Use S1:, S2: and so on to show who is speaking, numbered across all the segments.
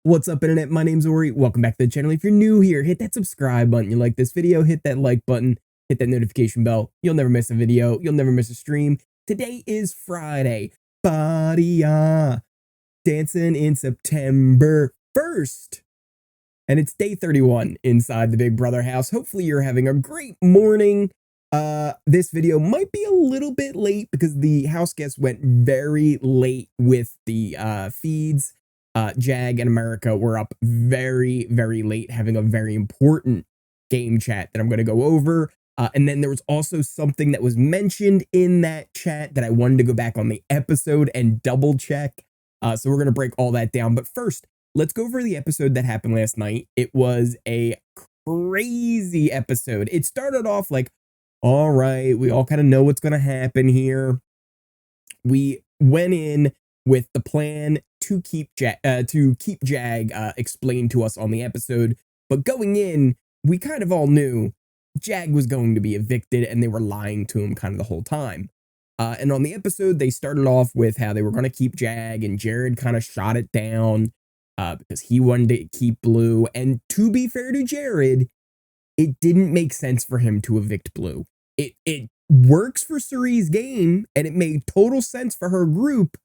S1: What's up, internet? My name's Ori. Welcome back to the channel. If you're new here, hit that subscribe button. You like this video, hit that like button, hit that notification bell. You'll never miss a video. You'll never miss a stream. Today is Friday. Body dancing in September 1st. And it's day 31 inside the Big Brother house. Hopefully you're having a great morning. This video might be a little bit late because the house guests went very late with the feeds. Jag and America were up very, very late having a very important game chat that I'm going to go over. And then there was also something that was mentioned in that chat that I wanted to go back on the episode and double check. So we're going to break all that down. But first, let's go over the episode that happened last night. It was a crazy episode. It started off like, all right, we all kind of know what's going to happen here. We went in with the plan to keep Jag explained to us on the episode. But going in, we kind of all knew Jag was going to be evicted, and they were lying to him kind of the whole time. And on the episode, they started off with how they were going to keep Jag, and Jared kind of shot it down because he wanted to keep Blue. And to be fair to Jared, it didn't make sense for him to evict Blue. It works for Cirie's game, and it made total sense for her group.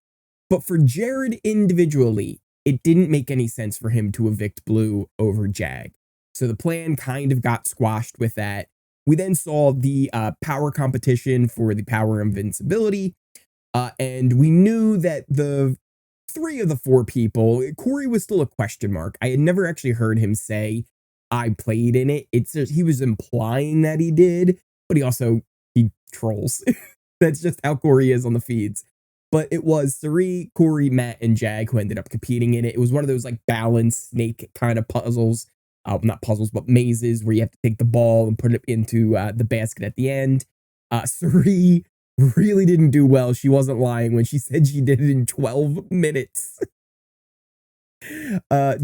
S1: But for Jared individually, it didn't make any sense for him to evict Blue over Jag. So the plan kind of got squashed with that. We then saw the power competition for the power invincibility. And we knew that the 3 of the 4 people, Cory was still a question mark. I had never actually heard him say, I played in it. It's just, he was implying that he did, but he trolls. That's just how Cory is on the feeds. But it was Cirie, Cory, Matt, and Jag who ended up competing in it. It was one of those like balance snake kind of puzzles. Not puzzles, but mazes where you have to take the ball and put it into the basket at the end. Cirie really didn't do well. She wasn't lying when she said she did it in 12 minutes.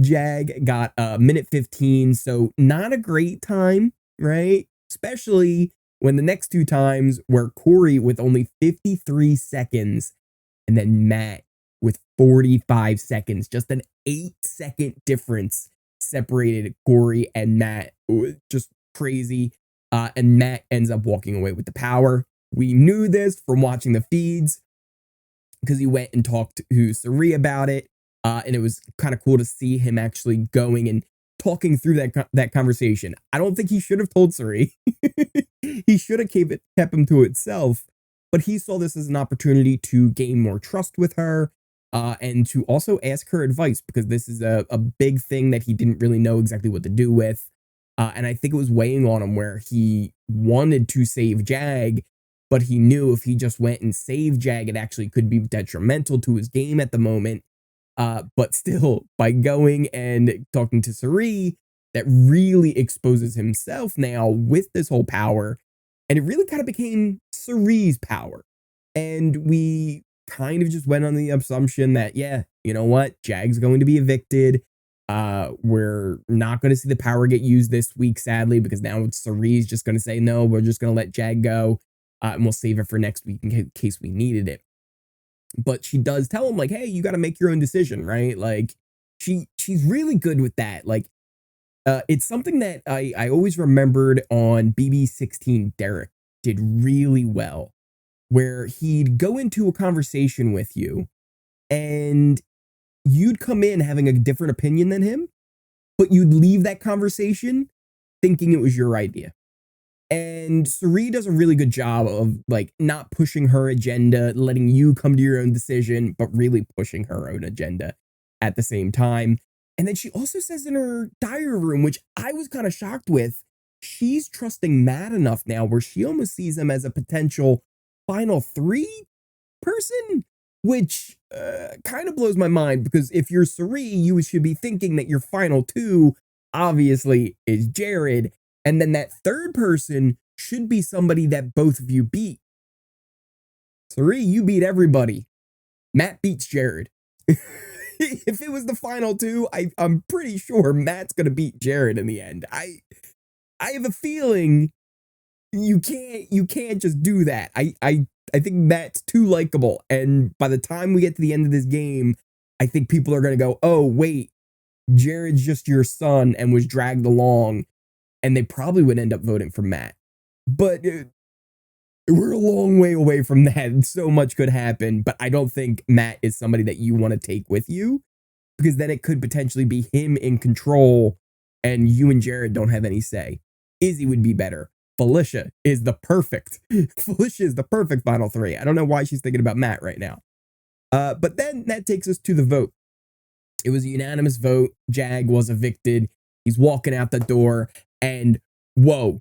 S1: Jag got minute 15, so not a great time, right? Especially when the next 2 times were Cory with only 53 seconds and then Matt with 45 seconds. Just an 8-second difference separated Cory and Matt. Just crazy. And Matt ends up walking away with the power. We knew this from watching the feeds because he went and talked to Cirie about it. And it was kind of cool to see him actually going and talking through that conversation. I don't think he should have told Cirie. He should have kept him to itself. But he saw this as an opportunity to gain more trust with her and to also ask her advice, because this is a big thing that he didn't really know exactly what to do with. And I think it was weighing on him where he wanted to save Jag, but he knew if he just went and saved Jag, it actually could be detrimental to his game at the moment. But still, by going and talking to Cirie, that really exposes himself now with this whole power. And it really kind of became Cirie's power. And we kind of just went on the assumption that, yeah, you know what? Jag's going to be evicted. We're not going to see the power get used this week, sadly, because now Cirie's just going to say, no, we're just going to let Jag go. And we'll save it for next week in case we needed it. But she does tell him, like, hey, you got to make your own decision, right? Like, she's really good with that. Like, it's something that I always remembered on BB16. Derek did really well, where he'd go into a conversation with you and you'd come in having a different opinion than him, but you'd leave that conversation thinking it was your idea. And Cirie does a really good job of like not pushing her agenda, letting you come to your own decision, but really pushing her own agenda at the same time. And then she also says in her diary room, which I was kind of shocked with, she's trusting Matt enough now where she almost sees him as a potential final 3 person, which kind of blows my mind, because if you're Cirie, you should be thinking that your final 2 obviously is Jared, and then that 3rd person should be somebody that both of you beat. Cirie, you beat everybody. Matt beats Jared. If it was the final 2, I'm pretty sure Matt's gonna beat Jared in the end. I have a feeling you can't just do that. I think Matt's too likable, and by the time we get to the end of this game, I think people are gonna go, oh wait, Jared's just your son and was dragged along, and they probably would end up voting for Matt. But we're a long way away from that. So much could happen, but I don't think Matt is somebody that you want to take with you, because then it could potentially be him in control and you and Jared don't have any say. Izzy would be better. Felicia is the perfect final three. I don't know why she's thinking about Matt right now. But then that takes us to the vote. It was a unanimous vote. Jag was evicted. He's walking out the door and whoa,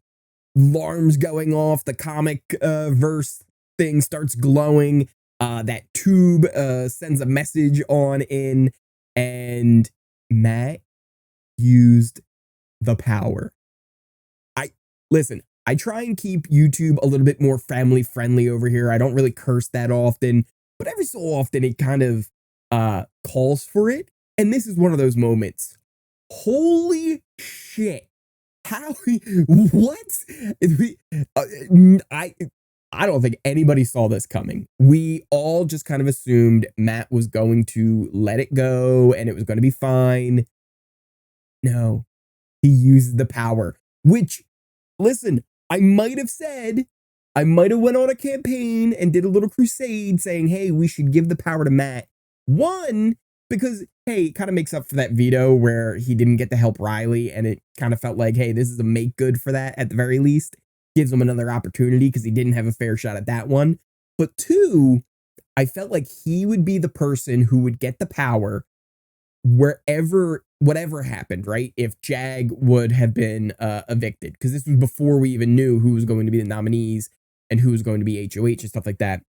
S1: alarms going off. The comic verse thing starts glowing. That tube sends a message on in, and Matt used the power. Listen, I try and keep YouTube a little bit more family friendly over here. I don't really curse that often, but every so often it kind of calls for it. And this is one of those moments. Holy shit. How? What? I don't think anybody saw this coming. We all just kind of assumed Matt was going to let it go and it was going to be fine. No, he used the power, which, listen, I might have went on a campaign and did a little crusade saying, hey, we should give the power to Matt. One, because, hey, it kind of makes up for that veto where he didn't get to help Reilly, and it kind of felt like, hey, this is a make good for that at the very least. Gives him another opportunity because he didn't have a fair shot at that one. But two, I felt like he would be the person who would get the power whatever happened, right? If Jag would have been evicted, because this was before we even knew who was going to be the nominees and who was going to be HOH and stuff like that.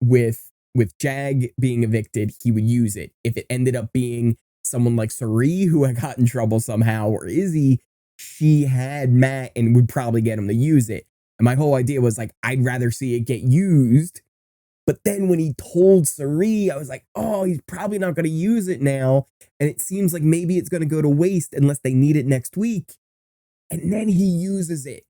S1: With Jag being evicted, he would use it. If it ended up being someone like Cirie, who had got in trouble somehow, or Izzy, she had Matt and would probably get him to use it. And my whole idea was like, I'd rather see it get used. But then when he told Cirie, I was like, oh, he's probably not going to use it now. And it seems like maybe it's going to go to waste unless they need it next week. And then he uses it,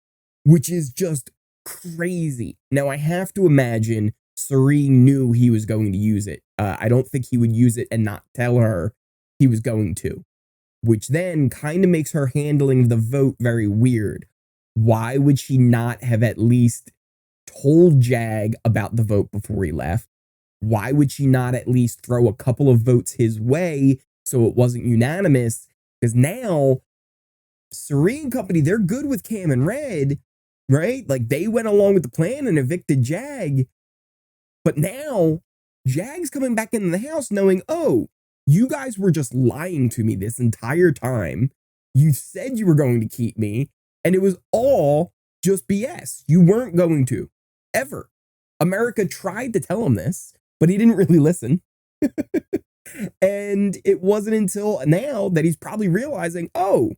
S1: which is just crazy. Now, I have to imagine Cirie knew he was going to use it. I don't think he would use it and not tell her he was going to, which then kind of makes her handling of the vote very weird. Why would she not have at least told Jag about the vote before he left? Why would she not at least throw a couple of votes his way so it wasn't unanimous? Because now, Cirie and company, they're good with Cam and Red, right? Like, they went along with the plan and evicted Jag. But now, Jag's coming back into the house knowing, oh, you guys were just lying to me this entire time. You said you were going to keep me, and it was all just BS. You weren't going to, ever. America tried to tell him this, but he didn't really listen. And it wasn't until now that he's probably realizing, oh,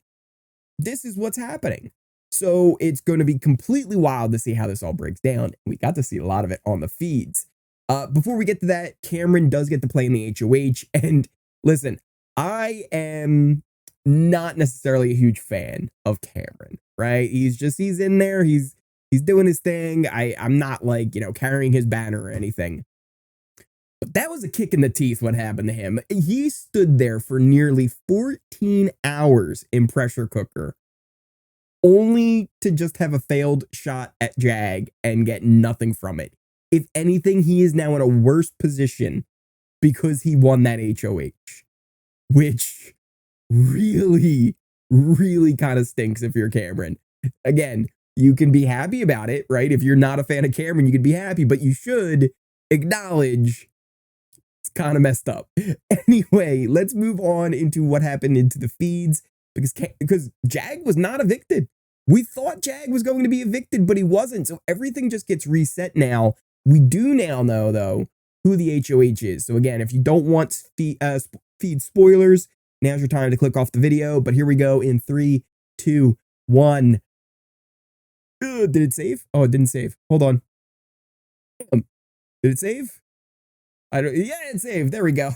S1: this is what's happening. So it's going to be completely wild to see how this all breaks down. We got to see a lot of it on the feeds. Before we get to that, Cameron does get to play in the HOH. And listen, I am not necessarily a huge fan of Cameron, right? He's in there. He's doing his thing. I'm not like, carrying his banner or anything. But that was a kick in the teeth what happened to him. He stood there for nearly 14 hours in pressure cooker, only to just have a failed shot at Jag and get nothing from it. If anything, he is now in a worse position because he won that HOH, which really, really kind of stinks if you're Cameron. Again, you can be happy about it, right? If you're not a fan of Cameron, you could be happy, but you should acknowledge it's kind of messed up. Anyway, let's move on into what happened into the feeds, because Jag was not evicted. We thought Jag was going to be evicted, but he wasn't. So everything just gets reset now. We do now know, though, who the HOH is. So again, if you don't want feed spoilers, now's your time to click off the video. But here we go in 3, 2, 1. Did it save? Oh, it didn't save. Hold on. Did it save? Yeah, it saved. There we go.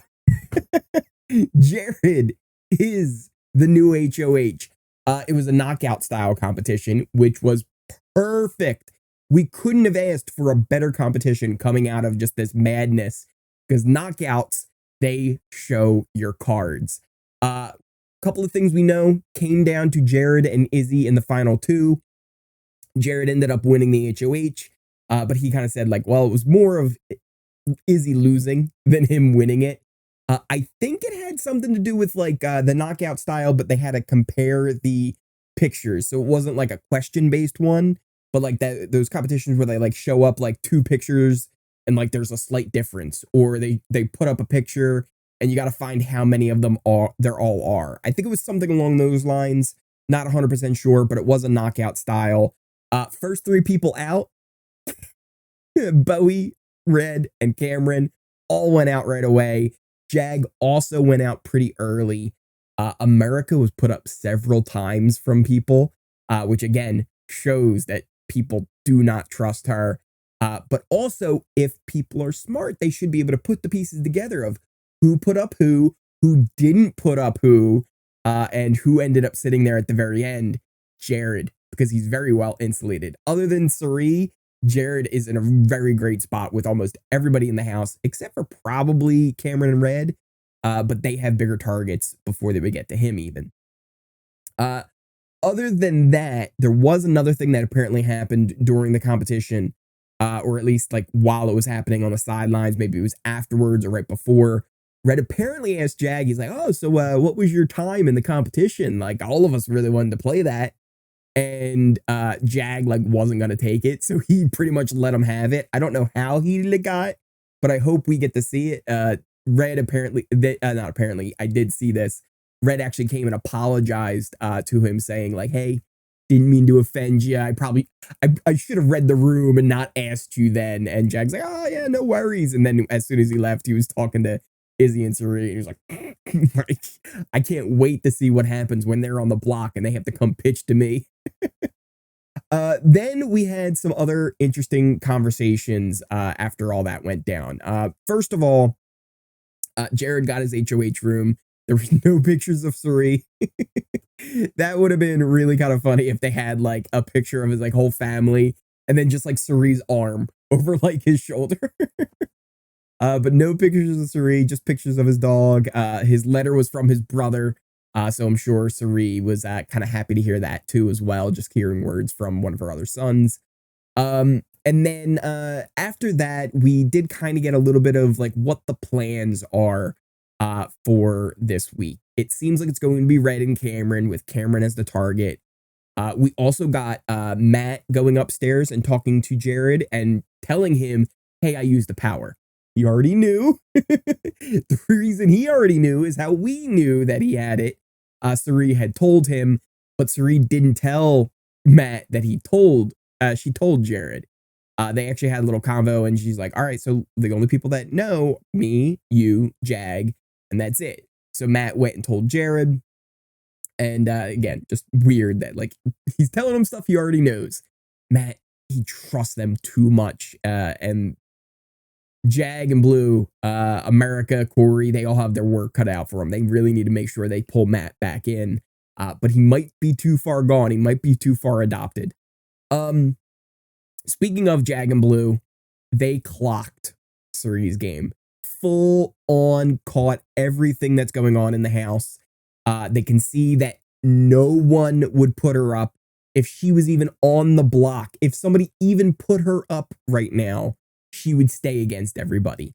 S1: Jared is the new HOH. It was a knockout style competition, which was perfect. We couldn't have asked for a better competition coming out of just this madness, because knockouts, they show your cards. Couple of things we know came down to Jared and Izzy in the final two. Jared ended up winning the HOH, but he kind of said like, well, it was more of Izzy losing than him winning it. I think it had something to do with like the knockout style, but they had to compare the pictures. So it wasn't like a question-based one, but like those competitions where they like show up like two pictures and like there's a slight difference, or they put up a picture and you got to find how many of them there all are. I think it was something along those lines. Not 100% sure, but it was a knockout style. First three people out, Bowie, Red, and Cameron all went out right away. Jag also went out pretty early. America was put up several times from people, which again shows that people do not trust her. But also, if people are smart, they should be able to put the pieces together of who put up who didn't put up who, and who ended up sitting there at the very end. Jared, because he's very well insulated. Other than Cirie, Jared is in a very great spot with almost everybody in the house, except for probably Cameron and Red, but they have bigger targets before they would get to him even. Other than that, there was another thing that apparently happened during the competition, or at least like while it was happening on the sidelines. Maybe it was afterwards or right before. Red apparently asked Jag, he's like, oh, so what was your time in the competition? Like, all of us really wanted to play that. And Jag like wasn't gonna take it, so he pretty much let him have it. I don't know how he got, but I hope we get to see it. Red apparently, not apparently, I did see this. Red actually came and apologized to him, saying like, "Hey, didn't mean to offend you. I should have read the room and not asked you then." And Jag's like, "Oh yeah, no worries." And then as soon as he left, he was talking to Izzy and Cirie, and he was like, I can't wait to see what happens when they're on the block and they have to come pitch to me. Then we had some other interesting conversations after all that went down. First of all, Jared got his HOH room. There was no pictures of Cirie. That would have been really kind of funny if they had like a picture of his like whole family and then just like Cirie's arm over like his shoulder. But no pictures of Cirie, just pictures of his dog. His letter was from his brother. So I'm sure Cirie was kind of happy to hear that too as well, just hearing words from one of her other sons. And then after that, we did kind of get a little bit of like what the plans are for this week. It seems like it's going to be Red and Cameron, with Cameron as the target. We also got Matt going upstairs and talking to Jared and telling him, hey, I used the power. He already knew. The reason he already knew is how we knew that he had it. Cirie had told him, but Cirie didn't tell Matt that she told Jared. They actually had a little convo, and she's like, all right, so the only people that know, me, you, Jag, and that's it. So Matt went and told Jared. And again, just weird that like he's telling him stuff he already knows. Matt, he trusts them too much. And Jag and Blue, America, Cory, they all have their work cut out for them. They really need to make sure they pull Matt back in. But he might be too far gone. He might be too far adopted. Speaking of Jag and Blue, they clocked Cirie's game. Full on caught everything that's going on in the house. They can see that no one would put her up if she was even on the block. If somebody even put her up right now, she would stay against everybody.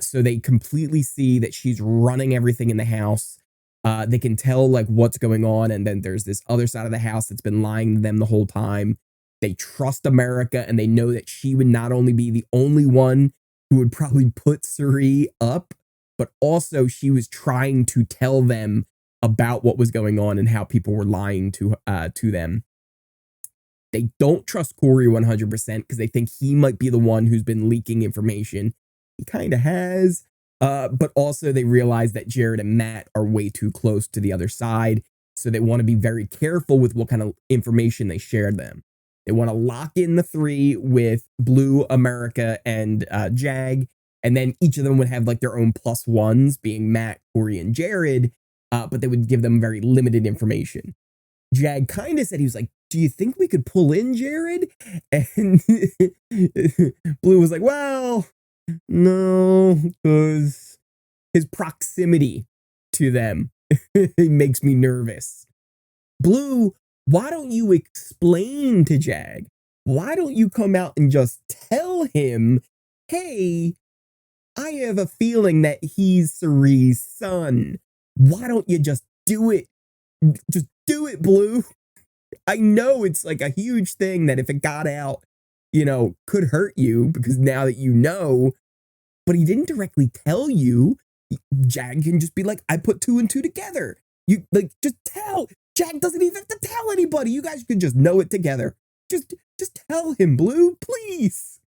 S1: So they completely see that she's running everything in the house. They can tell like what's going on. And then there's this other side of the house that's been lying to them the whole time. They trust America, and they know that she would not only be the only one who would probably put Cirie up, but also she was trying to tell them about what was going on and how people were lying to them. They don't trust Cory 100% because they think he might be the one who's been leaking information. He kind of has. But also they realize that Jared and Matt are way too close to the other side. So they want to be very careful with what kind of information they share them. They want to lock in the three with Blue, America, and Jag. And then each of them would have like their own plus ones, being Matt, Cory, and Jared. But they would give them very limited information. Jag kind of said, he was like, do you think we could pull in Jared? And Blue was like, well, no, because his proximity to them it makes me nervous. Blue, why don't you explain to Jag? Why don't you come out and just tell him, hey, I have a feeling that he's Cirie's son. Why don't you just do it? Just do it, Blue. I know it's like a huge thing that if it got out, could hurt you because now that you know, but he didn't directly tell you. Jag can just be like, I put 2 and 2 together. You just tell. Jag doesn't even have to tell anybody. You guys can just know it together. Just tell him, Blue, please.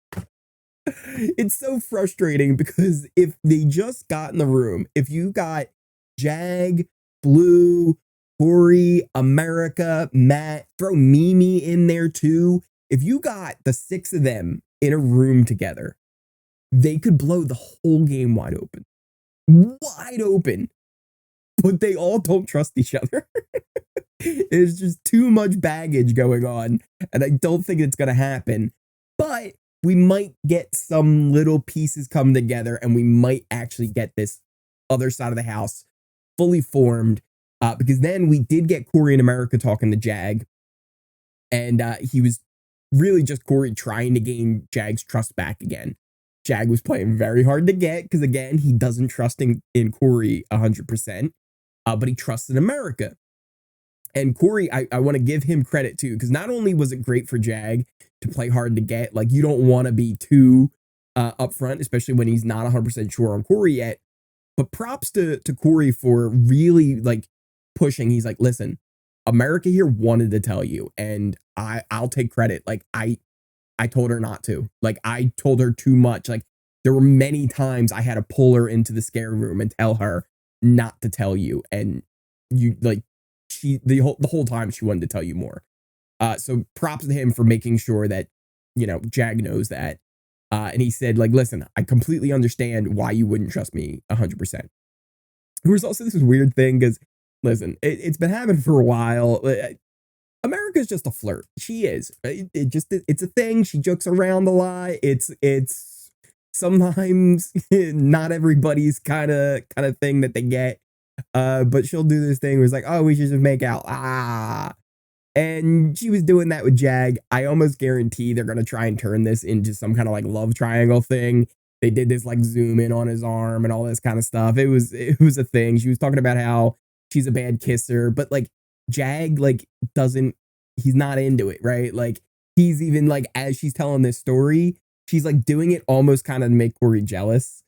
S1: It's so frustrating because if they just got in the room, if you got Jag, Blue, Cory, America, Matt, throw Mimi in there too. If you got the 6 of them in a room together, they could blow the whole game wide open. Wide open. But they all don't trust each other. There's just too much baggage going on, and I don't think it's going to happen. But we might get some little pieces come together, and we might actually get this other side of the house fully formed. Because then we did get Cory and America talking to Jag, and he was really just Cory trying to gain Jag's trust back again. Jag was playing very hard to get because, again, he doesn't trust in Cory 100%, but he trusts in America. And Cory, I want to give him credit too, because not only was it great for Jag to play hard to get, like you don't want to be too upfront, especially when he's not 100% sure on Cory yet, but props to Cory for really like pushing. He's like, listen, America here wanted to tell you, and I'll take credit. Like I told her not to. Like I told her too much. Like there were many times I had to pull her into the scare room and tell her not to tell you, and you like the whole time she wanted to tell you more. So props to him for making sure that Jag knows that. And he said, like, listen, I completely understand why you wouldn't trust me 100%. There was also this weird thing because, listen, it's been happening for a while. America's just a flirt. She is. It's a thing. She jokes around a lot. It's sometimes not everybody's kind of thing that they get. But she'll do this thing where it's like, oh, we should just make out. And she was doing that with Jag. I almost guarantee they're going to try and turn this into some kind of like love triangle thing. They did this like zoom in on his arm and all this kind of stuff. It was a thing. She was talking about how she's a bad kisser, but like Jag like he's not into it, right? Like he's even like, as she's telling this story, she's like doing it almost kind of to make Cory jealous.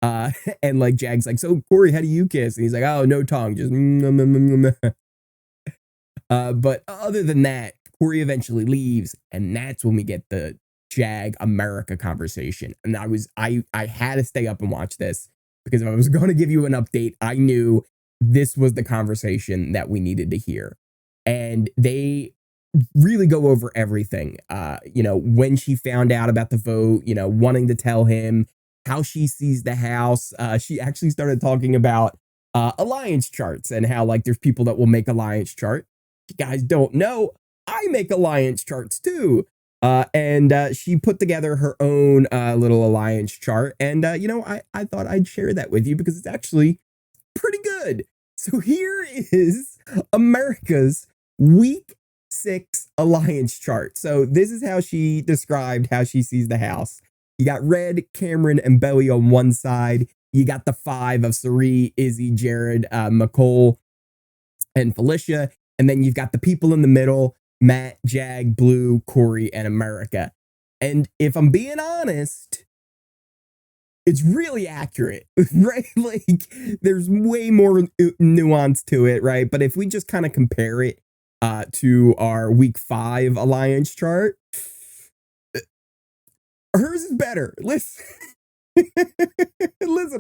S1: And like Jag's like, so Cory, how do you kiss? And he's like, oh, no tongue, just but other than that, Cory eventually leaves, and that's when we get the Jag America conversation. And I had to stay up and watch this because if I was going to give you an update, I knew this was the conversation that we needed to hear. And they really go over everything. When she found out about the vote, wanting to tell him how she sees the house. She actually started talking about alliance charts and how like there's people that will make alliance chart. You guys don't know, I make alliance charts too. And she put together her own little alliance chart. And, I thought I'd share that with you because it's actually pretty good. So here is America's week 6 alliance chart. So this is how she described how she sees the house. You got Red, Cameron, and Bowie on one side. You got the 5 of Cirie, Izzy, Jared, Mecole, and Felicia. And then you've got the people in the middle, Matt, Jag, Blue, Cory, and America. And if I'm being honest, it's really accurate, right? Like, there's way more nuance to it, right? But if we just kind of compare it to our week 5 alliance chart, hers is better. Listen,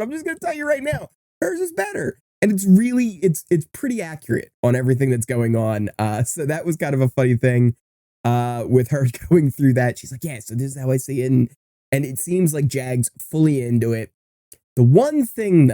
S1: I'm just going to tell you right now, hers is better. And it's pretty accurate on everything that's going on. So that was kind of a funny thing with her going through that. She's like, yeah, so this is how I see it. And it seems like Jag's fully into it. The one thing,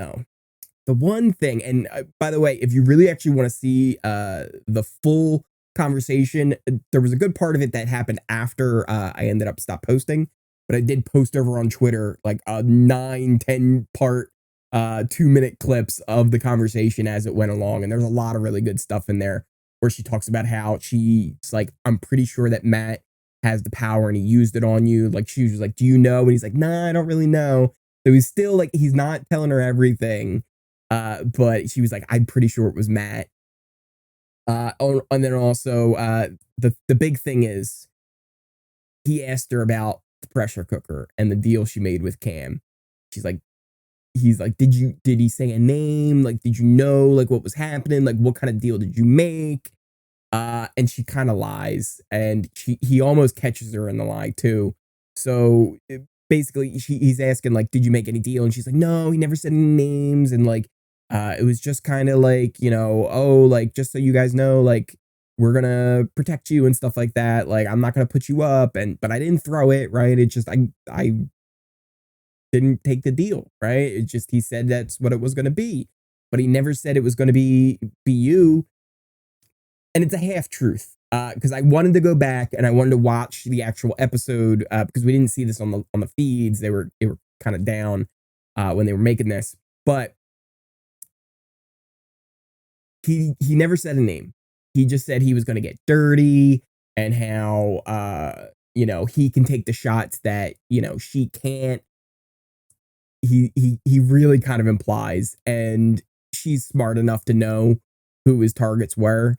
S1: and by the way, if you really actually want to see the full conversation, there was a good part of it that happened after I ended up stopped posting. But I did post over on Twitter like a 9-10 part 2-minute clips of the conversation as it went along. And there's a lot of really good stuff in there where she talks about how she's like, I'm pretty sure that Matt has the power and he used it on you. Like, she was like, do you know? And he's like, nah, I don't really know. So he's still like, he's not telling her everything. But she was like, I'm pretty sure it was Matt. And then also, the big thing is, he asked her about the pressure cooker and the deal she made with Cam. He's like, did he say a name? Like, did you know like what was happening? Like, what kind of deal did you make? And she kind of lies, and he almost catches her in the lie too. So basically, he's asking like, did you make any deal? And she's like, no, he never said any names. And like, it was just kind of like, you know, oh, like, just so you guys know, like, we're gonna protect you and stuff like that. Like, I'm not gonna put you up, but I didn't throw it, right? It just I didn't take the deal, right? It just, he said that's what it was gonna be, but he never said it was gonna be you. And it's a half truth, because I wanted to go back and I wanted to watch the actual episode, because we didn't see this on the feeds. They were kind of down when they were making this, but he never said a name. He just said he was going to get dirty, and how you know, he can take the shots that, you know, she can't. He really kind of implies, and she's smart enough to know who his targets were.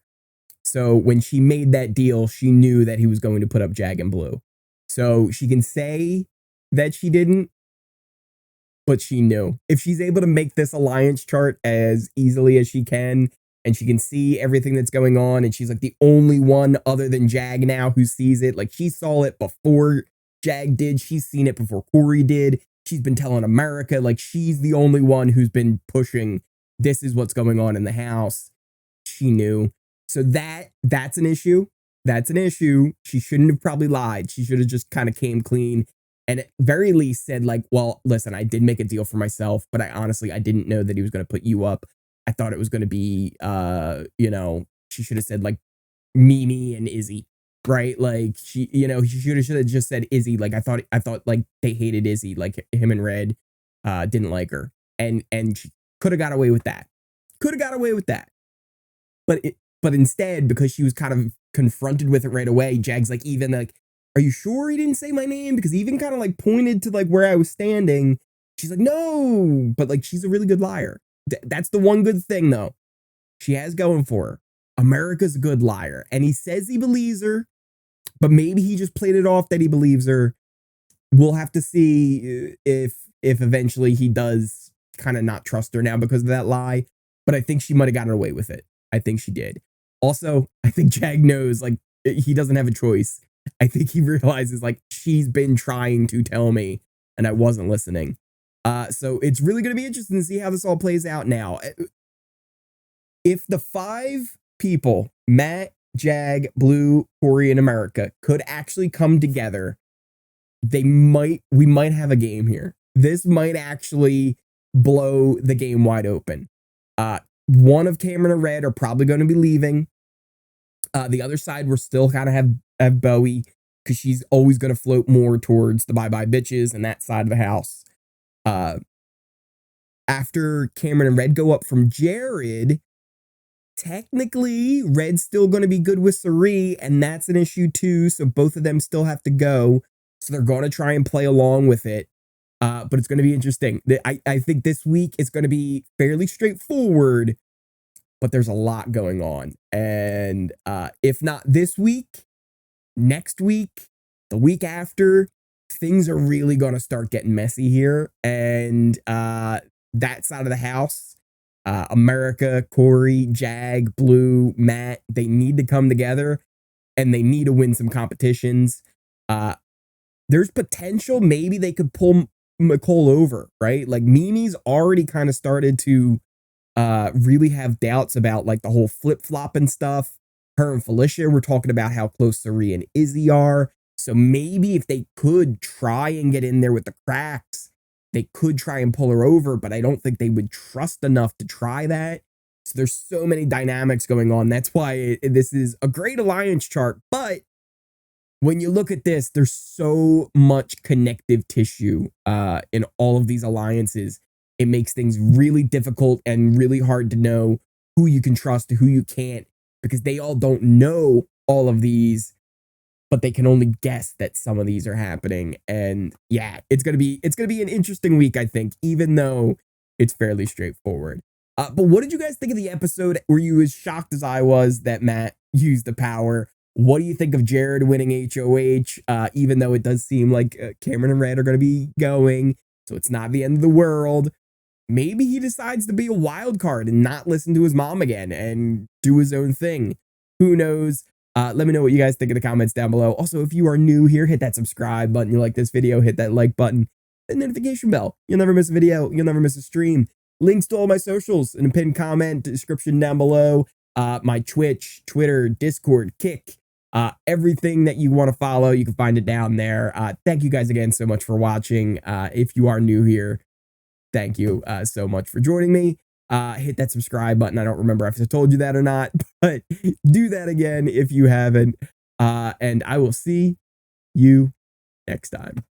S1: So when she made that deal, she knew that he was going to put up Jag and Blue. So she can say that she didn't, but she knew. If she's able to make this alliance chart as easily as she can, and she can see everything that's going on, and she's like the only one other than Jag now who sees it. Like, she saw it before Jag did. She's seen it before Cory did. She's been telling America, like, she's the only one who's been pushing, this is what's going on in the house. She knew. So that's an issue. That's an issue. She shouldn't have probably lied. She should have just kind of came clean, and at very least said like, well, listen, I did make a deal for myself, but I didn't know that he was going to put you up. I thought it was going to be, you know, she should have said like Mimi and Izzy, right? Like, she, you know, she should have just said Izzy. Like, I thought like they hated Izzy, like him and Red didn't like her, and she could have got away with that. But instead, because she was kind of confronted with it right away, Jag's like, even like, are you sure he didn't say my name? Because he even kind of like pointed to like where I was standing. She's like, no, but like, she's a really good liar. That's the one good thing though she has going for her. America's a good liar, and he says he believes her, but maybe he just played it off that he believes her. We'll have to see if eventually he does kind of not trust her now because of that lie. But I think she might have gotten away with it. I think she did. Also, I think Jag knows, like, he doesn't have a choice. I think he realizes, like, she's been trying to tell me, and I wasn't listening. So it's really going to be interesting to see how this all plays out now. If the 5 people, Matt, Jag, Blue, Cory, and America, could actually come together, we might have a game here. This might actually blow the game wide open. One of Cameron and Red are probably going to be leaving. The other side, we're still kind of have Bowie, because she's always going to float more towards the bye-bye bitches and that side of the house. After Cameron and Red go up from Jared, technically, Red's still going to be good with Cirie, and that's an issue too, so both of them still have to go. So they're going to try and play along with it. But it's going to be interesting. I think this week is going to be fairly straightforward, but there's a lot going on. And if not this week, next week, the week after, things are really going to start getting messy here. And that side of the house, America, Cory, Jag, Blue, Matt, they need to come together, and they need to win some competitions. There's potential maybe they could pull Mecole over, right? Like, Mimi's already kind of started to really have doubts about like the whole flip-flop and stuff. Her and Felicia were talking about how close Cirie and Izzy are. So maybe if they could try and get in there with the cracks, they could try and pull her over, but I don't think they would trust enough to try that. So there's so many dynamics going on. That's why this is a great alliance chart. But when you look at this, there's so much connective tissue in all of these alliances it makes things really difficult and really hard to know who you can trust, who you can't, because they all don't know all of these, but they can only guess that some of these are happening. And yeah, it's gonna be an interesting week, I think, even though it's fairly straightforward. But what did you guys think of the episode? Were you as shocked as I was that Matt used the power? What do you think of Jared winning HOH? Even though it does seem like Cameron and Red are going to be going, so it's not the end of the world. Maybe he decides to be a wild card and not listen to his mom again and do his own thing. Who knows? Let me know what you guys think in the comments down below. Also, if you are new here, hit that subscribe button. You like this video, hit that like button, and notification bell. You'll never miss a video. You'll never miss a stream. Links to all my socials in a pinned comment, description down below. My Twitch, Twitter, Discord, Kick, everything that you want to follow, you can find it down there. Thank you guys again so much for watching. If you are new here, thank you so much for joining me. Hit that subscribe button. I don't remember if I told you that or not, but do that again if you haven't. And I will see you next time.